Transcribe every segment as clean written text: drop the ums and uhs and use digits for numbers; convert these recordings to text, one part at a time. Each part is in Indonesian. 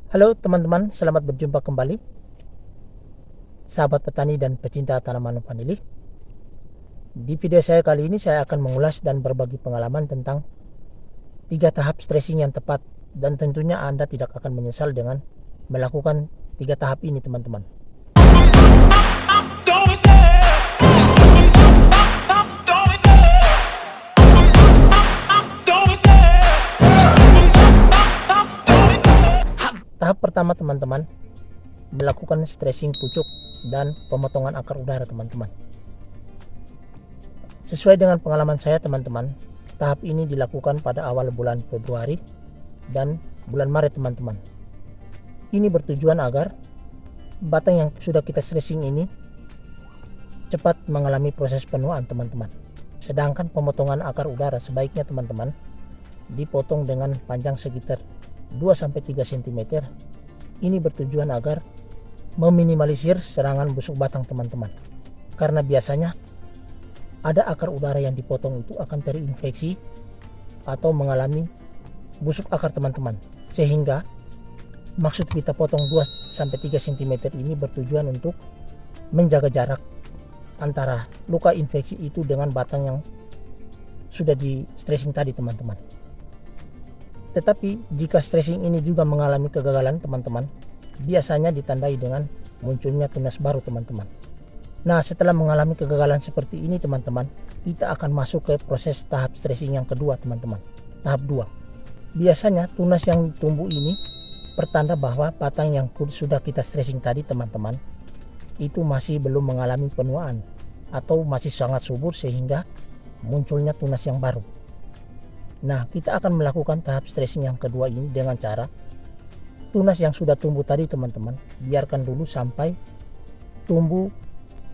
Halo teman-teman, selamat berjumpa kembali sahabat petani dan pecinta tanaman vanili. Di video saya kali ini saya akan mengulas dan berbagi pengalaman tentang 3 tahap stressing yang tepat, dan tentunya Anda tidak akan menyesal dengan melakukan 3 tahap ini teman-teman. Tahap pertama teman-teman, melakukan stressing pucuk dan pemotongan akar udara teman-teman. Sesuai dengan pengalaman saya teman-teman, tahap ini dilakukan pada awal bulan Februari dan bulan Maret teman-teman. Ini bertujuan agar batang yang sudah kita stressing ini cepat mengalami proses penuaan teman-teman. Sedangkan pemotongan akar udara sebaiknya teman-teman dipotong dengan panjang sekitar 2-3 cm. Ini bertujuan agar meminimalisir serangan busuk batang teman-teman, karena biasanya ada akar udara yang dipotong itu akan terinfeksi atau mengalami busuk akar teman-teman, sehingga maksud kita potong 2-3 cm ini bertujuan untuk menjaga jarak antara luka infeksi itu dengan batang yang sudah di stressing tadi teman-teman. Tetapi jika stressing ini juga mengalami kegagalan teman-teman, biasanya ditandai dengan munculnya tunas baru teman-teman. Nah, setelah mengalami kegagalan seperti ini teman-teman, kita akan masuk ke proses tahap stressing yang kedua teman-teman. Tahap 2. Biasanya tunas yang tumbuh ini pertanda bahwa batang yang sudah kita stressing tadi teman-teman itu masih belum mengalami penuaan atau masih sangat subur sehingga munculnya tunas yang baru. Nah, kita akan melakukan tahap stressing yang kedua ini dengan cara tunas yang sudah tumbuh tadi teman-teman biarkan dulu sampai tumbuh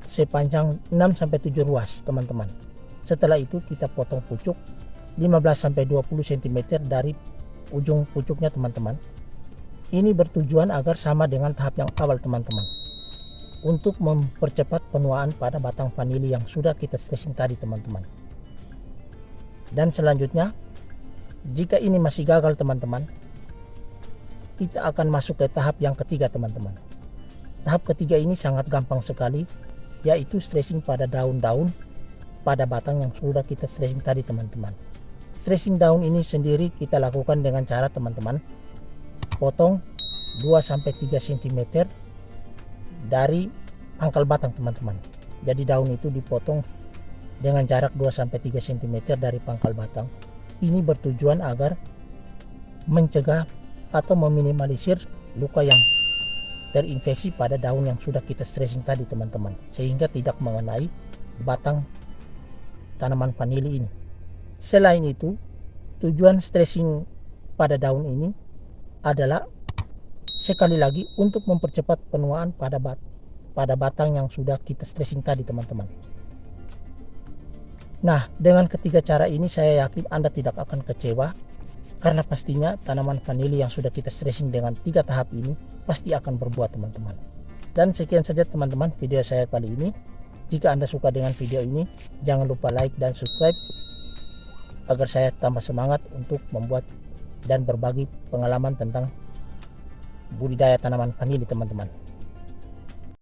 sepanjang 6-7 ruas teman-teman. Setelah itu kita potong pucuk 15-20 cm dari ujung pucuknya teman-teman. Ini bertujuan agar sama dengan tahap yang awal teman-teman, untuk mempercepat penuaan pada batang vanili yang sudah kita stressing tadi teman-teman. Dan selanjutnya, jika ini masih gagal teman-teman, kita akan masuk ke tahap yang ketiga teman-teman. Tahap ketiga ini sangat gampang sekali, yaitu stressing pada daun-daun pada batang yang sudah kita stressing tadi teman-teman. Stressing daun ini sendiri kita lakukan dengan cara teman-teman potong 2-3 cm dari pangkal batang teman-teman. Jadi daun itu dipotong dengan jarak 2-3 cm dari pangkal batang. Ini bertujuan agar mencegah atau meminimalisir luka yang terinfeksi pada daun yang sudah kita stressing tadi teman-teman, sehingga tidak mengenai batang tanaman vanili ini. Selain itu, tujuan stressing pada daun ini adalah sekali lagi untuk mempercepat penuaan pada batang yang sudah kita stressing tadi teman-teman. Nah, dengan ketiga cara ini saya yakin Anda tidak akan kecewa, karena pastinya tanaman vanili yang sudah kita stressing dengan 3 tahap ini pasti akan berbuah teman-teman. Dan sekian saja teman-teman video saya kali ini. Jika Anda suka dengan video ini, jangan lupa like dan subscribe agar saya tambah semangat untuk membuat dan berbagi pengalaman tentang budidaya tanaman vanili teman-teman.